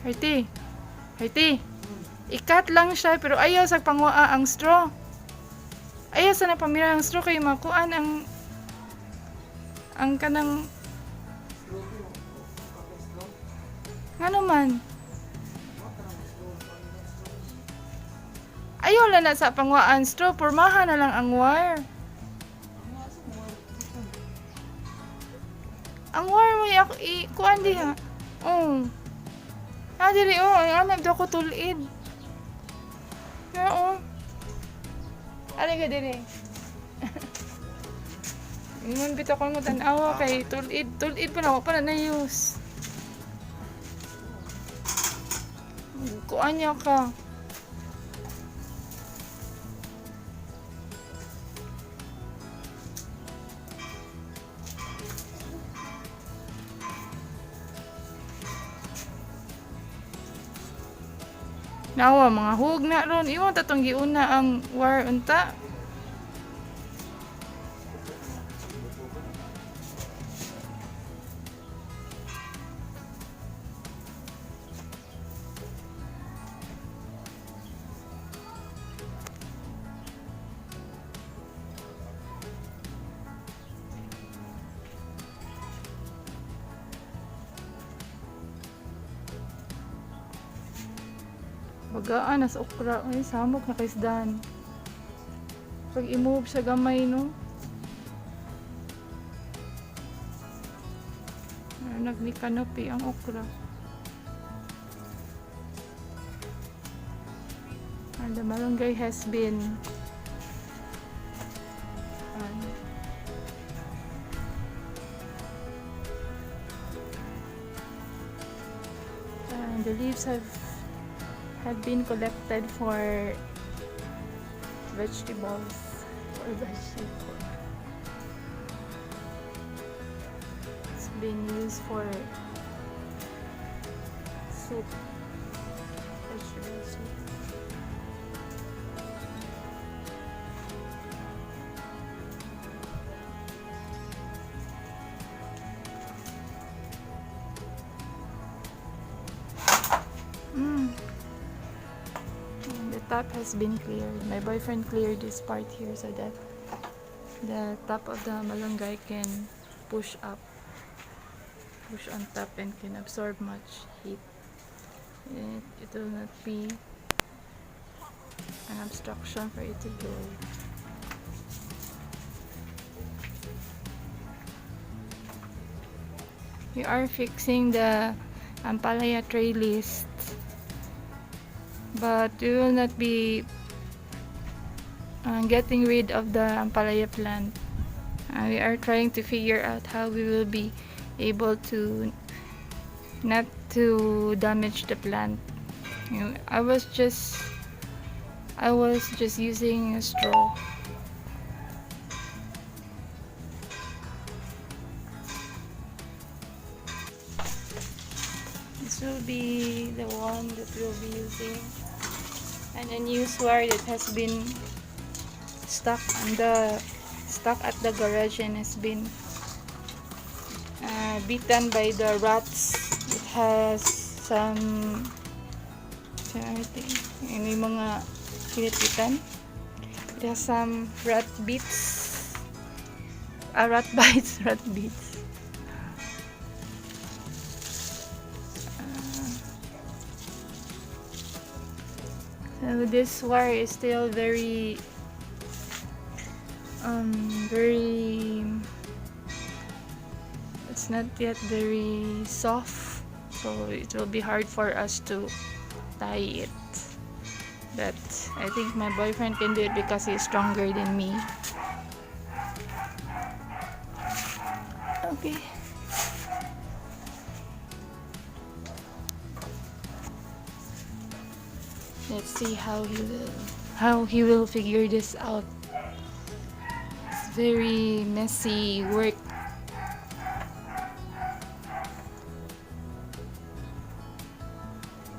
Harty. Harty. Ikat lang siya pero ayaw sa pangwaa ang straw. Ayaw sa na pamira ang straw kay makuan ang kanang ano man. Ayaw lang na sa pangwaan straw, pormahan na lang ang wire. Ang wire mo kuan di ha. Oh. Dili ang anab ko tulid. Oo. Ano ka dili? Ingon bitaw ko mo tan-awa kay tulid pa na use. Kuan niya ka. Nawa mga hug na ron. Iwan tatong giuna ang wire unta. Bagaan as okra. Ay, samok na kaisdan. Pag i-move sa gamay, no? Nagni-canopy ang okra. And the malunggay has been and the leaves have been collected for vegetables. It's being used for soup, vegetable soup. Top has been cleared. My boyfriend cleared this part here so that the top of the malunggay can push on top and can absorb much heat. It will not be an obstruction for it to grow. We are fixing the Ampalaya trellis, but we will not be getting rid of the Ampalaya plant. We are trying to figure out how we will be able to not to damage the plant. I was just using a straw. This will be the one that we'll be using, and a new wire that has been stuck at the garage and has been beaten by the rats. It has some may mga kinitbitan. It has some rat bites. Rat bites. So this wire is still very it's not yet very soft, so it will be hard for us to tie it, but I think my boyfriend can do it because he's stronger than me. Okay. Let's see how he will figure this out. It's very messy work.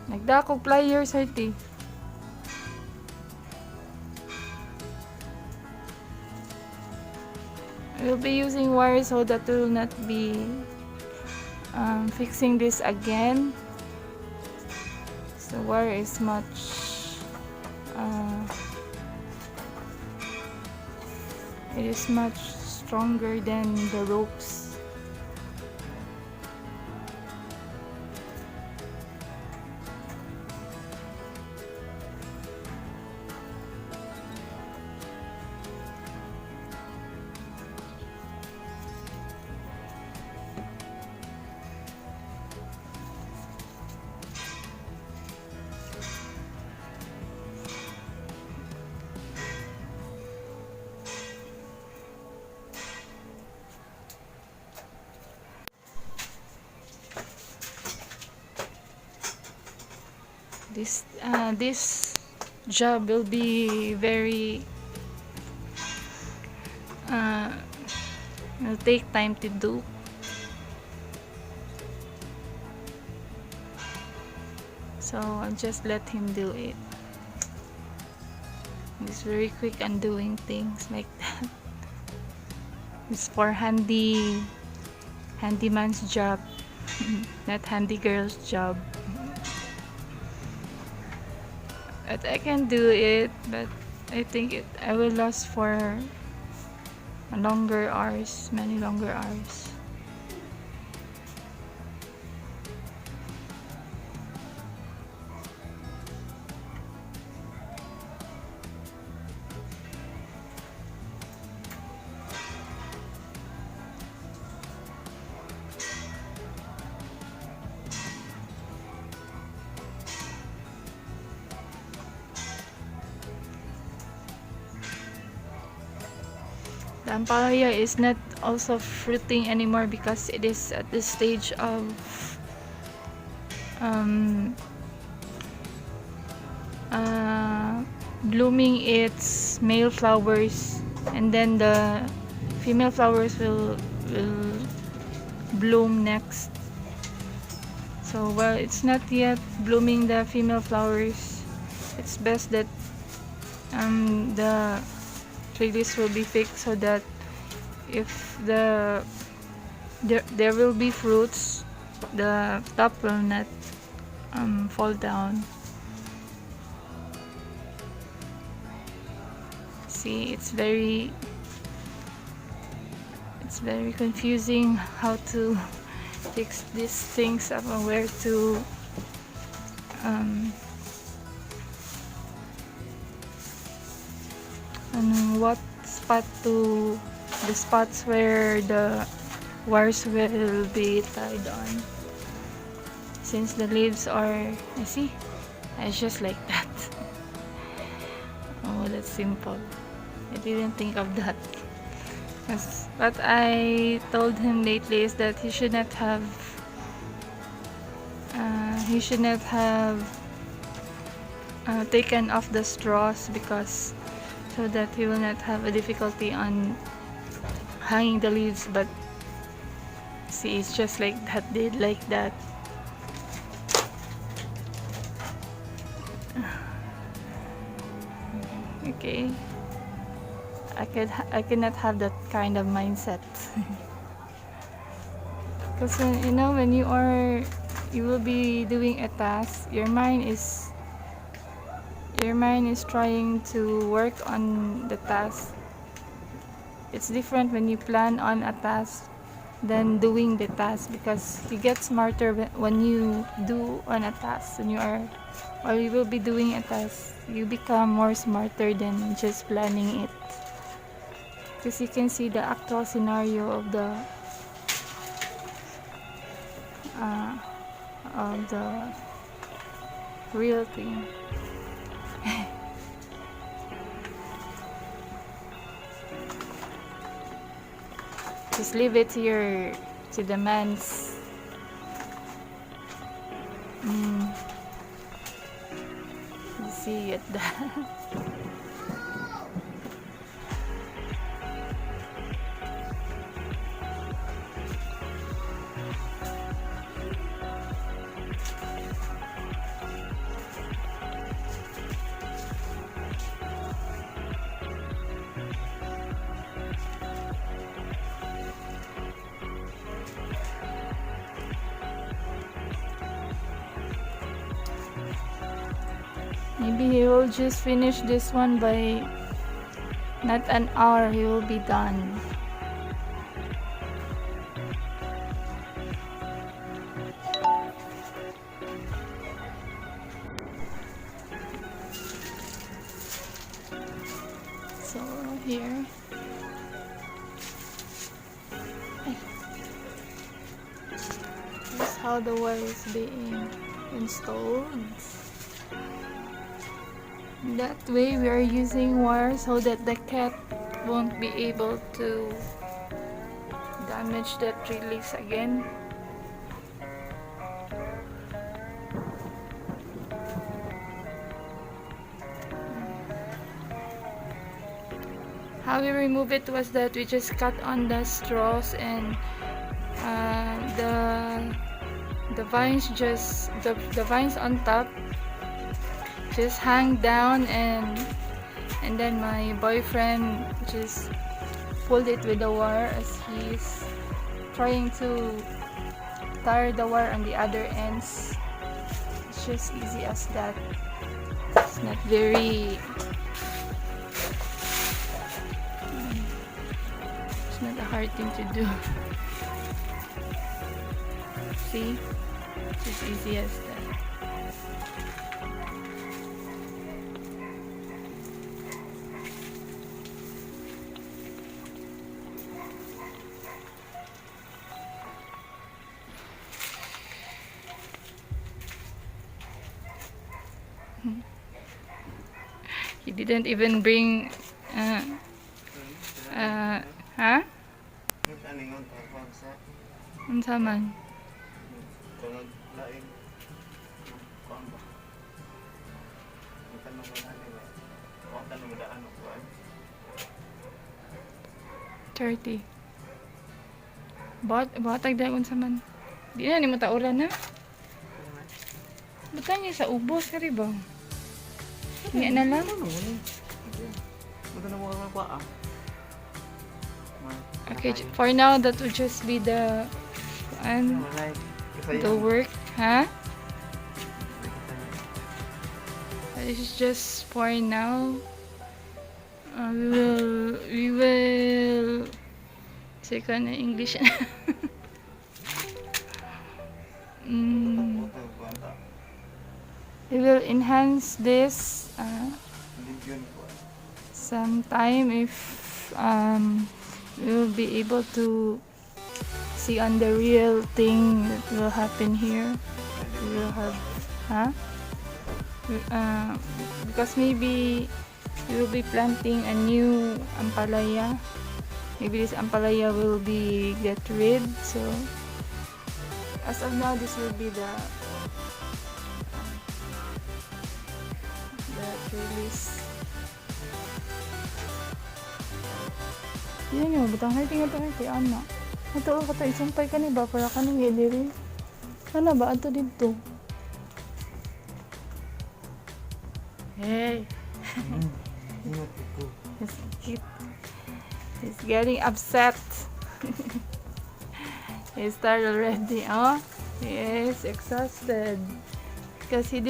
Nagdakog pliers Harty. We'll be using wire so that we will not be fixing this again. The wire is much it is much stronger than the ropes. This job will be very will take time to do. So I'll just let him do it. He's very quick on doing things like that. It's for handyman's job, not handy girl's job. But I can do it, but I think I will last for longer hours, many longer hours. The Ampalaya is not also fruiting anymore because it is at the stage of blooming its male flowers, and then the female flowers will bloom next. So while it's not yet blooming the female flowers, it's best that the trellis will be fixed so that if there will be fruits, the top will not fall down. See, it's very confusing how to fix these things up and where to and what spot to the spots where the wires will be tied on, since the leaves are, I see, it's just like that. Oh, that's simple. I didn't think of that. What I told him lately is that he should not have taken off the straws, because so that he will not have a difficulty on hanging the leaves. But see, it's just like that, did like that. Okay, I cannot have that kind of mindset. Because you know, when you will be doing a task, your mind is trying to work on the task. It's different when you plan on a task than doing the task, because you get smarter when you do on a task. While you will be doing a task, you become more smarter than just planning it, because you can see the actual scenario of the real thing. Just leave it here to the man's see at that. Maybe he will just finish this one by not an hour, he will be done. So here, this is how the wire is being installed. That way we are using wire so that the cat won't be able to damage the trellis again. How we remove it was that we just cut on the straws, and the vines on top just hang down, and then my boyfriend just pulled it with the wire as he's trying to tie the wire on the other ends. It's just easy as that. It's not very it's not a hard thing to do. See? It's as easy as that. He didn't even bring huh? Unsa man? $30. Batag dayon unsa man. Di na nimo tauran na. Butang niya sa ubos kari ba? Nga na lang. Okay, for now that will just be the work, huh? This is just for now. We will say ko na English. We will enhance this sometime if we will be able to see on the real thing that will happen here. We will have, because maybe we will be planting a new Ampalaya. Maybe this Ampalaya will be get rid. So as of now, this will be the trellis. Yan yun, butang hati nga ito anak. Ito ka ito, isumpay ka ni ba para ka nang giliri. Ano ba? Ito dito. Hey! He's getting upset. He started already, oh? He is exhausted. Because he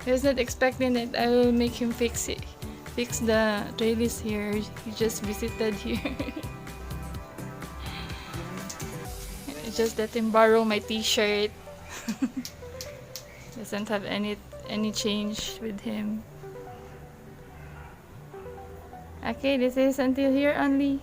was not expecting that I will make him fix the trellis here. He just visited here. I just let him borrow my t-shirt. Doesn't have any change with him. Okay, this is until here only.